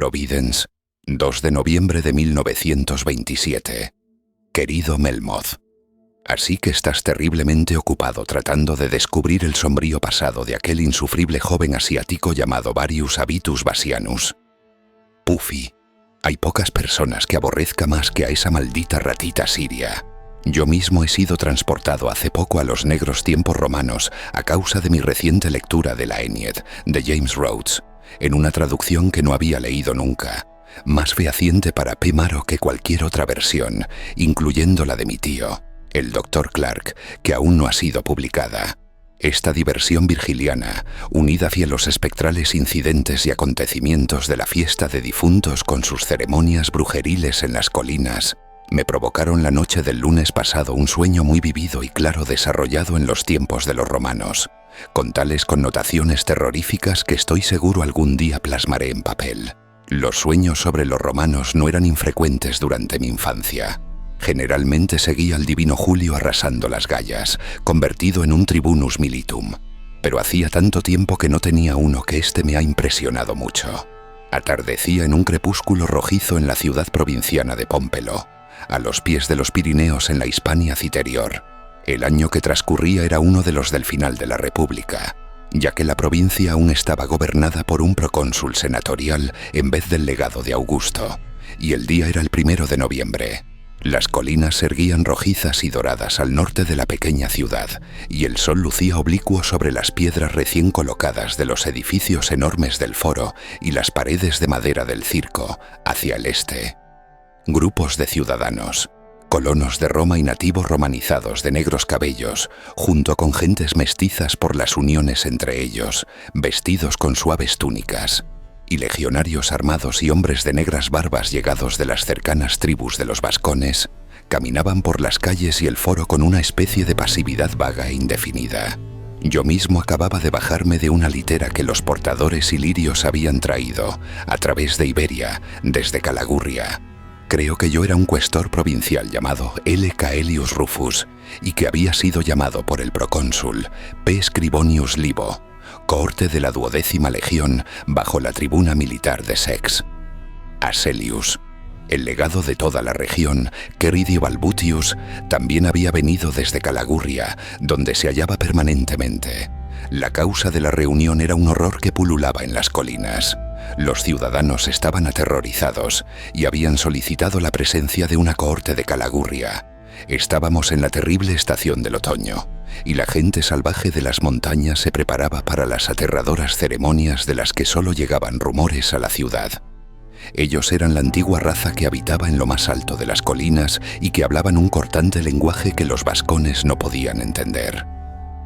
Providence, 2 de noviembre de 1927. Querido Melmoth, así que estás terriblemente ocupado tratando de descubrir el sombrío pasado de aquel insufrible joven asiático llamado Varius Avitus Bassianus. Puffy, hay pocas personas que aborrezca más que a esa maldita ratita siria. Yo mismo he sido transportado hace poco a los negros tiempos romanos a causa de mi reciente lectura de la Aeneid de James Rhodes, en una traducción que no había leído nunca, más fehaciente para P. Maro que cualquier otra versión, incluyendo la de mi tío, el Dr. Clark, que aún no ha sido publicada. Esta diversión virgiliana, unida a los espectrales incidentes y acontecimientos de la fiesta de difuntos con sus ceremonias brujeriles en las colinas, me provocaron la noche del lunes pasado un sueño muy vivido y claro desarrollado en los tiempos de los romanos, con tales connotaciones terroríficas que estoy seguro algún día plasmaré en papel. Los sueños sobre los romanos no eran infrecuentes durante mi infancia. Generalmente seguía al divino Julio arrasando las Gallas, convertido en un tribunus militum. Pero hacía tanto tiempo que no tenía uno que este me ha impresionado mucho. Atardecía en un crepúsculo rojizo en la ciudad provinciana de Pómpelo, a los pies de los Pirineos en la Hispania Citerior. El año que transcurría era uno de los del final de la República, ya que la provincia aún estaba gobernada por un procónsul senatorial en vez del legado de Augusto, y el día era el 1 de noviembre. Las colinas se erguían rojizas y doradas al norte de la pequeña ciudad, y el sol lucía oblicuo sobre las piedras recién colocadas de los edificios enormes del foro y las paredes de madera del circo, hacia el este. Grupos de ciudadanos, colonos de Roma y nativos romanizados de negros cabellos, junto con gentes mestizas por las uniones entre ellos, vestidos con suaves túnicas, y legionarios armados y hombres de negras barbas llegados de las cercanas tribus de los vascones, caminaban por las calles y el foro con una especie de pasividad vaga e indefinida. Yo mismo acababa de bajarme de una litera que los portadores ilirios habían traído, a través de Iberia, desde Calagurria. Creo que yo era un cuestor provincial llamado L. Caelius Rufus, y que había sido llamado por el procónsul P. Scribonius Libo, cohorte de la 12ª Legión bajo la tribuna militar de Sex. Aselius, el legado de toda la región, Queridio Balbutius, también había venido desde Calagurria, donde se hallaba permanentemente. La causa de la reunión era un horror que pululaba en las colinas. Los ciudadanos estaban aterrorizados y habían solicitado la presencia de una cohorte de Calagurria. Estábamos en la terrible estación del otoño, y la gente salvaje de las montañas se preparaba para las aterradoras ceremonias de las que solo llegaban rumores a la ciudad. Ellos eran la antigua raza que habitaba en lo más alto de las colinas y que hablaban un cortante lenguaje que los vascones no podían entender.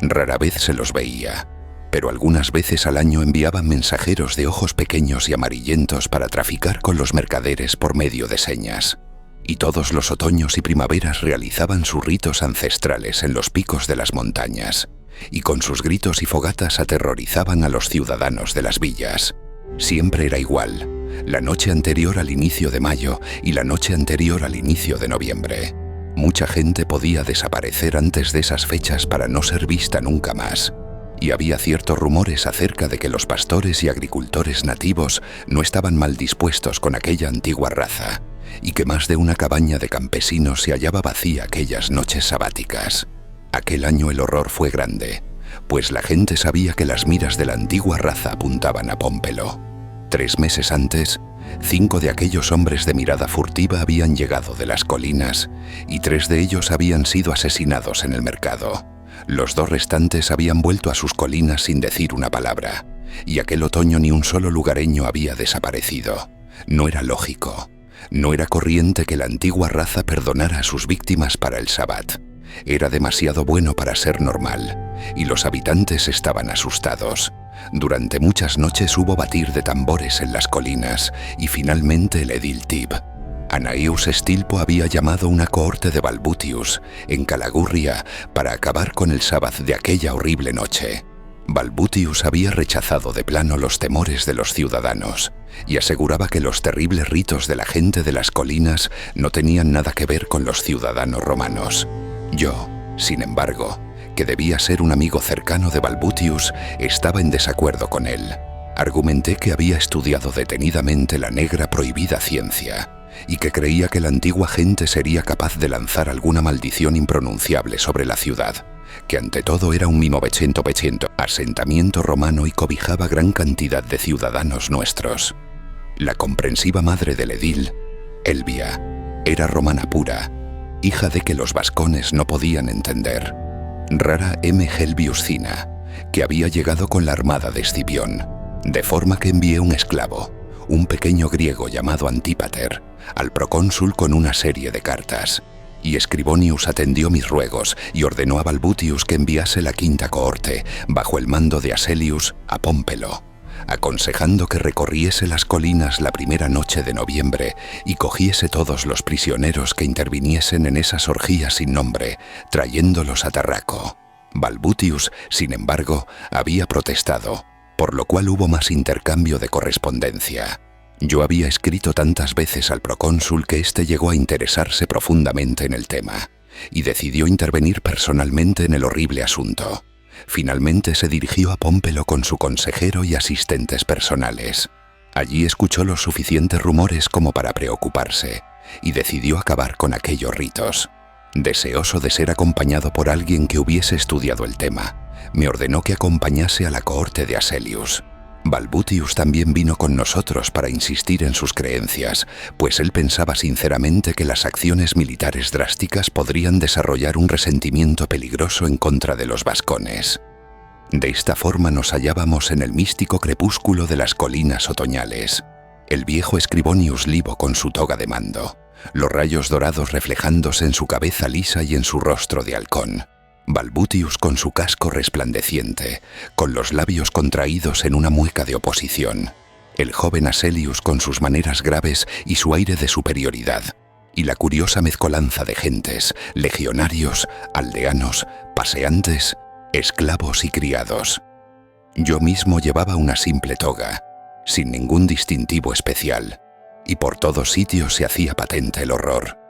Rara vez se los veía, pero algunas veces al año enviaban mensajeros de ojos pequeños y amarillentos para traficar con los mercaderes por medio de señas. Y todos los otoños y primaveras realizaban sus ritos ancestrales en los picos de las montañas, y con sus gritos y fogatas aterrorizaban a los ciudadanos de las villas. Siempre era igual, la noche anterior al inicio de mayo y la noche anterior al inicio de noviembre. Mucha gente podía desaparecer antes de esas fechas para no ser vista nunca más, y había ciertos rumores acerca de que los pastores y agricultores nativos no estaban mal dispuestos con aquella antigua raza, y que más de una cabaña de campesinos se hallaba vacía aquellas noches sabáticas. Aquel año el horror fue grande, pues la gente sabía que las miras de la antigua raza apuntaban a Pómpelo. 3 meses antes, 5 de aquellos hombres de mirada furtiva habían llegado de las colinas, y 3 de ellos habían sido asesinados en el mercado. Los 2 restantes habían vuelto a sus colinas sin decir una palabra, y aquel otoño ni un solo lugareño había desaparecido. No era lógico. No era corriente que la antigua raza perdonara a sus víctimas para el Sabbat. Era demasiado bueno para ser normal, y los habitantes estaban asustados. Durante muchas noches hubo batir de tambores en las colinas, y finalmente el edil Tib, Anaeus Estilpo, había llamado una cohorte de Balbutius en Calagurria para acabar con el Sabbat de aquella horrible noche. Balbutius había rechazado de plano los temores de los ciudadanos y aseguraba que los terribles ritos de la gente de las colinas no tenían nada que ver con los ciudadanos romanos. Yo, sin embargo, que debía ser un amigo cercano de Balbutius, estaba en desacuerdo con él. Argumenté que había estudiado detenidamente la negra prohibida ciencia y que creía que la antigua gente sería capaz de lanzar alguna maldición impronunciable sobre la ciudad, que ante todo era un 1900 asentamiento romano y cobijaba gran cantidad de ciudadanos nuestros. La comprensiva madre del edil, Elvia, era romana pura, hija de que los vascones no podían entender. Rara M. Helviuscina, que había llegado con la armada de Escipión, de forma que envié un esclavo, un pequeño griego llamado Antípater, al procónsul con una serie de cartas, y Scribonius atendió mis ruegos y ordenó a Balbutius que enviase la quinta cohorte, bajo el mando de Aselius, a Pómpelo, aconsejando que recorriese las colinas la primera noche de noviembre y cogiese todos los prisioneros que interviniesen en esas orgías sin nombre, trayéndolos a Tarraco. Balbutius, sin embargo, había protestado, por lo cual hubo más intercambio de correspondencia. Yo había escrito tantas veces al procónsul que éste llegó a interesarse profundamente en el tema y decidió intervenir personalmente en el horrible asunto. Finalmente se dirigió a Pómpelo con su consejero y asistentes personales. Allí escuchó los suficientes rumores como para preocuparse y decidió acabar con aquellos ritos. Deseoso de ser acompañado por alguien que hubiese estudiado el tema, me ordenó que acompañase a la cohorte de Aselius. Balbutius también vino con nosotros para insistir en sus creencias, pues él pensaba sinceramente que las acciones militares drásticas podrían desarrollar un resentimiento peligroso en contra de los vascones. De esta forma nos hallábamos en el místico crepúsculo de las colinas otoñales. El viejo Scribonius Libo con su toga de mando, los rayos dorados reflejándose en su cabeza lisa y en su rostro de halcón. Balbutius con su casco resplandeciente, con los labios contraídos en una mueca de oposición. El joven Aselius con sus maneras graves y su aire de superioridad. Y la curiosa mezcolanza de gentes, legionarios, aldeanos, paseantes, esclavos y criados. Yo mismo llevaba una simple toga, sin ningún distintivo especial, y por todos sitios se hacía patente el horror.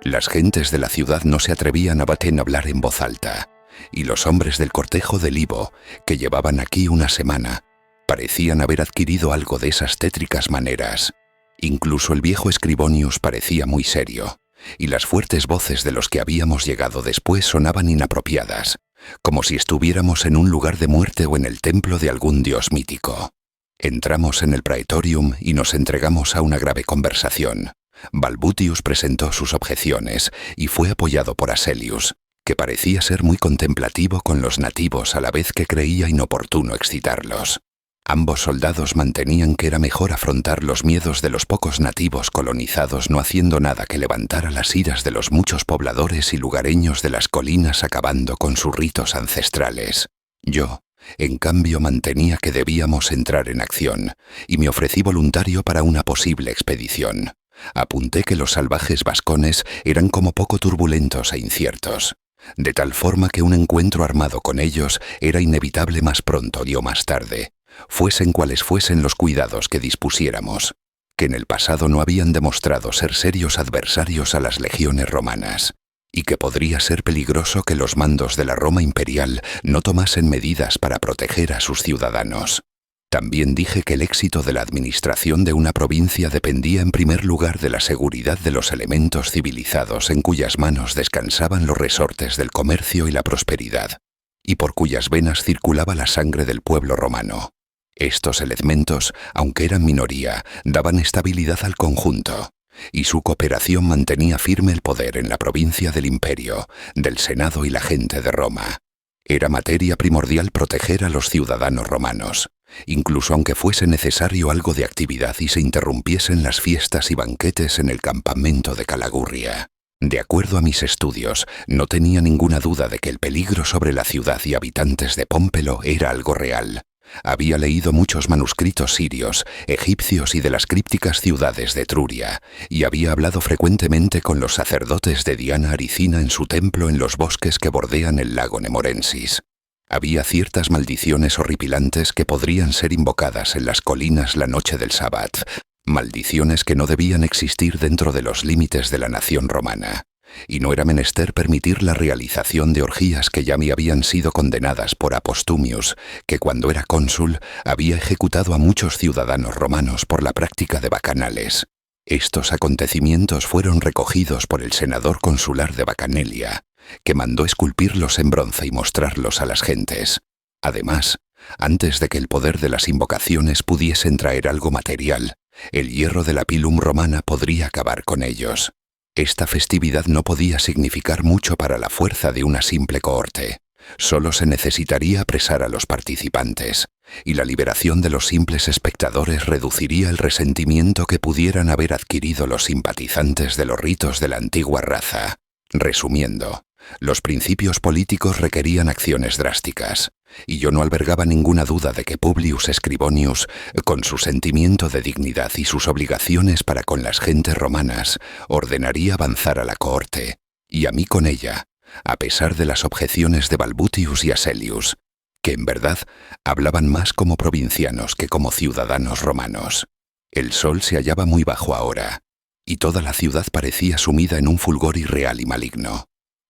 Las gentes de la ciudad no se atrevían a hablar en voz alta, y los hombres del cortejo de Libo, que llevaban aquí una semana, parecían haber adquirido algo de esas tétricas maneras. Incluso el viejo Scribonius parecía muy serio, y las fuertes voces de los que habíamos llegado después sonaban inapropiadas, como si estuviéramos en un lugar de muerte o en el templo de algún dios mítico. Entramos en el praetorium y nos entregamos a una grave conversación. Balbutius presentó sus objeciones y fue apoyado por Aselius, que parecía ser muy contemplativo con los nativos a la vez que creía inoportuno excitarlos. Ambos soldados mantenían que era mejor afrontar los miedos de los pocos nativos colonizados no haciendo nada que levantara las iras de los muchos pobladores y lugareños de las colinas acabando con sus ritos ancestrales. Yo, en cambio, mantenía que debíamos entrar en acción y me ofrecí voluntario para una posible expedición. Apunté que los salvajes vascones eran como poco turbulentos e inciertos, de tal forma que un encuentro armado con ellos era inevitable más pronto o más tarde, fuesen cuales fuesen los cuidados que dispusiéramos, que en el pasado no habían demostrado ser serios adversarios a las legiones romanas, y que podría ser peligroso que los mandos de la Roma imperial no tomasen medidas para proteger a sus ciudadanos. También dije que el éxito de la administración de una provincia dependía en primer lugar de la seguridad de los elementos civilizados en cuyas manos descansaban los resortes del comercio y la prosperidad, y por cuyas venas circulaba la sangre del pueblo romano. Estos elementos, aunque eran minoría, daban estabilidad al conjunto, y su cooperación mantenía firme el poder en la provincia del imperio, del Senado y la gente de Roma. Era materia primordial proteger a los ciudadanos romanos, incluso aunque fuese necesario algo de actividad y se interrumpiesen las fiestas y banquetes en el campamento de Calagurria. De acuerdo a mis estudios, no tenía ninguna duda de que el peligro sobre la ciudad y habitantes de Pómpelo era algo real. Había leído muchos manuscritos sirios, egipcios y de las crípticas ciudades de Etruria, y había hablado frecuentemente con los sacerdotes de Diana Aricina en su templo en los bosques que bordean el lago Nemorensis. Había ciertas maldiciones horripilantes que podrían ser invocadas en las colinas la noche del Sabbat, maldiciones que no debían existir dentro de los límites de la nación romana, y no era menester permitir la realización de orgías que ya me habían sido condenadas por Apostumius, que cuando era cónsul había ejecutado a muchos ciudadanos romanos por la práctica de bacanales. Estos acontecimientos fueron recogidos por el senador consular de Bacanelia, que mandó esculpirlos en bronce y mostrarlos a las gentes. Además, antes de que el poder de las invocaciones pudiesen traer algo material, el hierro de la pilum romana podría acabar con ellos. Esta festividad no podía significar mucho para la fuerza de una simple cohorte. Solo se necesitaría apresar a los participantes, y la liberación de los simples espectadores reduciría el resentimiento que pudieran haber adquirido los simpatizantes de los ritos de la antigua raza. Resumiendo, los principios políticos requerían acciones drásticas, y yo no albergaba ninguna duda de que Publius Scribonius, con su sentimiento de dignidad y sus obligaciones para con las gentes romanas, ordenaría avanzar a la cohorte, y a mí con ella, a pesar de las objeciones de Balbutius y Aselius, que en verdad hablaban más como provincianos que como ciudadanos romanos. El sol se hallaba muy bajo ahora, y toda la ciudad parecía sumida en un fulgor irreal y maligno.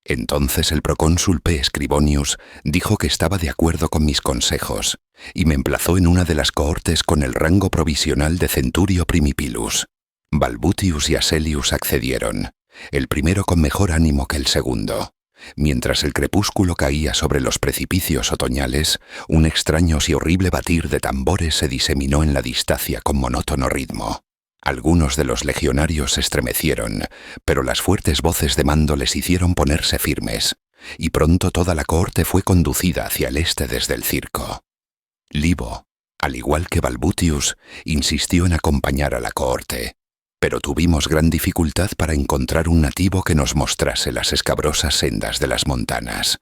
Entonces el procónsul P. Scribonius dijo que estaba de acuerdo con mis consejos, y me emplazó en una de las cohortes con el rango provisional de centurio primipilus. Balbutius y Aselius accedieron, el primero con mejor ánimo que el segundo. Mientras el crepúsculo caía sobre los precipicios otoñales, un extraño y horrible batir de tambores se diseminó en la distancia con monótono ritmo. Algunos de los legionarios se estremecieron, pero las fuertes voces de mando les hicieron ponerse firmes, y pronto toda la cohorte fue conducida hacia el este desde el circo. Libo, al igual que Balbutius, insistió en acompañar a la cohorte, pero tuvimos gran dificultad para encontrar un nativo que nos mostrase las escabrosas sendas de las montanas.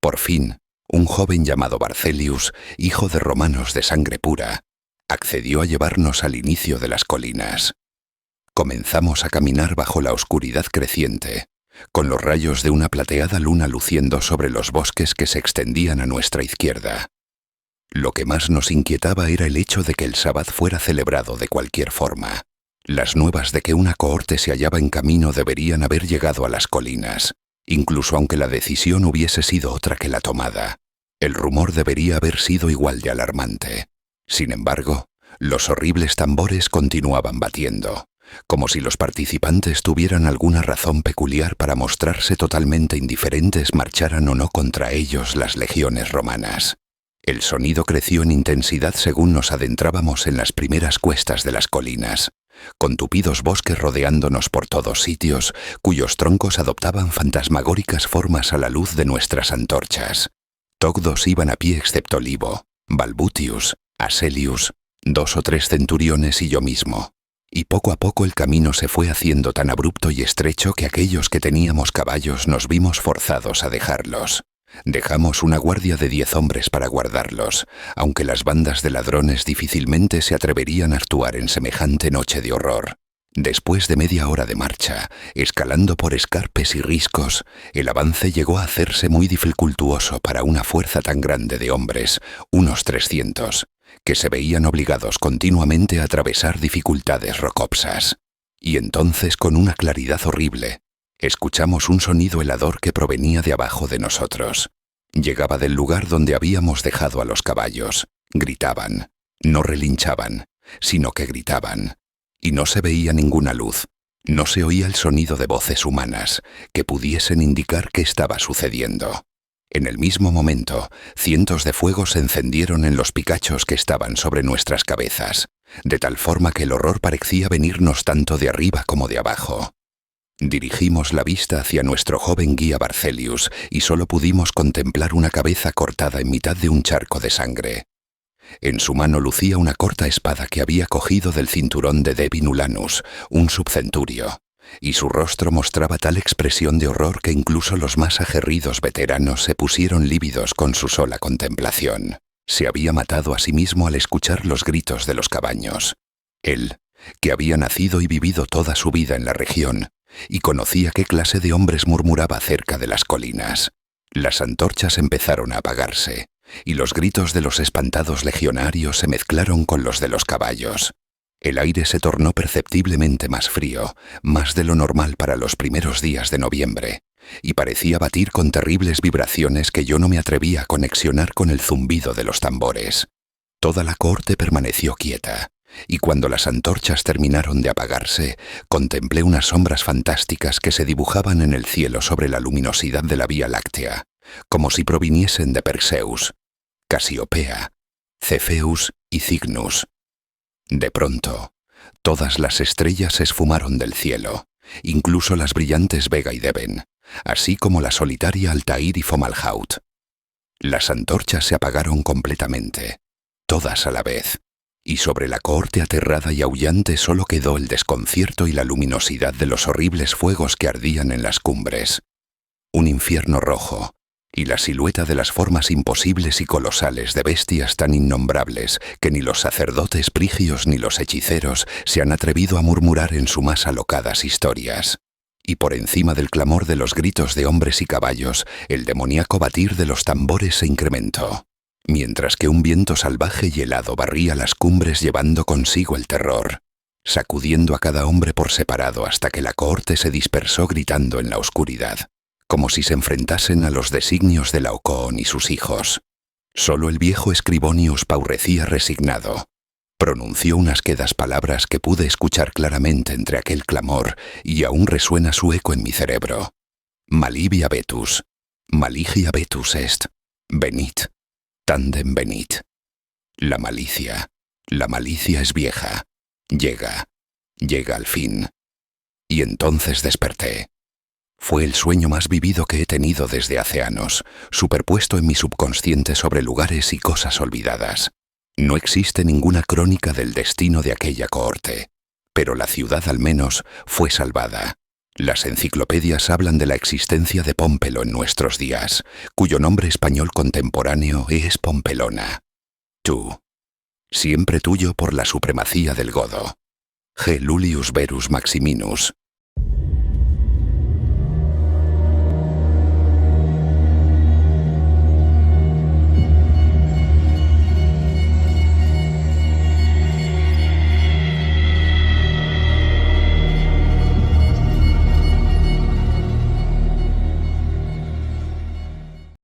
Por fin, un joven llamado Barcelius, hijo de romanos de sangre pura, accedió a llevarnos al inicio de las colinas. Comenzamos a caminar bajo la oscuridad creciente, con los rayos de una plateada luna luciendo sobre los bosques que se extendían a nuestra izquierda. Lo que más nos inquietaba era el hecho de que el sábado fuera celebrado de cualquier forma. Las nuevas de que una cohorte se hallaba en camino deberían haber llegado a las colinas, incluso aunque la decisión hubiese sido otra que la tomada. El rumor debería haber sido igual de alarmante. Sin embargo, los horribles tambores continuaban batiendo, como si los participantes tuvieran alguna razón peculiar para mostrarse totalmente indiferentes marcharan o no contra ellos las legiones romanas. El sonido creció en intensidad según nos adentrábamos en las primeras cuestas de las colinas, con tupidos bosques rodeándonos por todos sitios, cuyos troncos adoptaban fantasmagóricas formas a la luz de nuestras antorchas. Todos iban a pie excepto Libo, Balbutius, Aselius, 2 o 3 centuriones y yo mismo, y poco a poco el camino se fue haciendo tan abrupto y estrecho que aquellos que teníamos caballos nos vimos forzados a dejarlos. Dejamos una guardia de 10 hombres para guardarlos, aunque las bandas de ladrones difícilmente se atreverían a actuar en semejante noche de horror. Después de media hora de marcha, escalando por escarpes y riscos, el avance llegó a hacerse muy dificultuoso para una fuerza tan grande de hombres, unos 300, que se veían obligados continuamente a atravesar dificultades rocosas. Y entonces, con una claridad horrible, escuchamos un sonido helador que provenía de abajo de nosotros. Llegaba del lugar donde habíamos dejado a los caballos. Gritaban. No relinchaban, sino que gritaban. Y no se veía ninguna luz. No se oía el sonido de voces humanas que pudiesen indicar qué estaba sucediendo. En el mismo momento, cientos de fuegos se encendieron en los picachos que estaban sobre nuestras cabezas, de tal forma que el horror parecía venirnos tanto de arriba como de abajo. Dirigimos la vista hacia nuestro joven guía Barcelius y solo pudimos contemplar una cabeza cortada en mitad de un charco de sangre. En su mano lucía una corta espada que había cogido del cinturón de Debinulanus, un subcenturio, y su rostro mostraba tal expresión de horror que incluso los más aguerridos veteranos se pusieron lívidos con su sola contemplación. Se había matado a sí mismo al escuchar los gritos de los cabaños. Él, que había nacido y vivido toda su vida en la región, y conocía qué clase de hombres murmuraba cerca de las colinas. Las antorchas empezaron a apagarse, y los gritos de los espantados legionarios se mezclaron con los de los caballos. El aire se tornó perceptiblemente más frío, más de lo normal para los primeros días de noviembre, y parecía batir con terribles vibraciones que yo no me atrevía a conexionar con el zumbido de los tambores. Toda la corte permaneció quieta, y cuando las antorchas terminaron de apagarse, contemplé unas sombras fantásticas que se dibujaban en el cielo sobre la luminosidad de la Vía Láctea, como si proviniesen de Perseus, Casiopea, Cefeus y Cygnus. De pronto, todas las estrellas se esfumaron del cielo, incluso las brillantes Vega y Deben, así como la solitaria Altair y Fomalhaut. Las antorchas se apagaron completamente, todas a la vez, y sobre la cohorte aterrada y aullante solo quedó el desconcierto y la luminosidad de los horribles fuegos que ardían en las cumbres. Un infierno rojo, y la silueta de las formas imposibles y colosales de bestias tan innombrables que ni los sacerdotes prigios ni los hechiceros se han atrevido a murmurar en su más alocadas historias. Y por encima del clamor de los gritos de hombres y caballos, el demoníaco batir de los tambores se incrementó, mientras que un viento salvaje y helado barría las cumbres llevando consigo el terror, sacudiendo a cada hombre por separado hasta que la cohorte se dispersó gritando en la oscuridad, como si se enfrentasen a los designios de Laocoon y sus hijos. Solo el viejo Escribonius paurecía resignado. Pronunció unas quedas palabras que pude escuchar claramente entre aquel clamor y aún resuena su eco en mi cerebro. Malivia vetus, maligia vetus est, venit, tandem venit. La malicia es vieja, llega al fin. Y entonces desperté. Fue el sueño más vivido que he tenido desde hace años, superpuesto en mi subconsciente sobre lugares y cosas olvidadas. No existe ninguna crónica del destino de aquella cohorte, pero la ciudad al menos fue salvada. Las enciclopedias hablan de la existencia de Pómpelo en nuestros días, cuyo nombre español contemporáneo es Pompelona. Tú, siempre tuyo por la supremacía del godo. G. Lulius Verus Maximinus,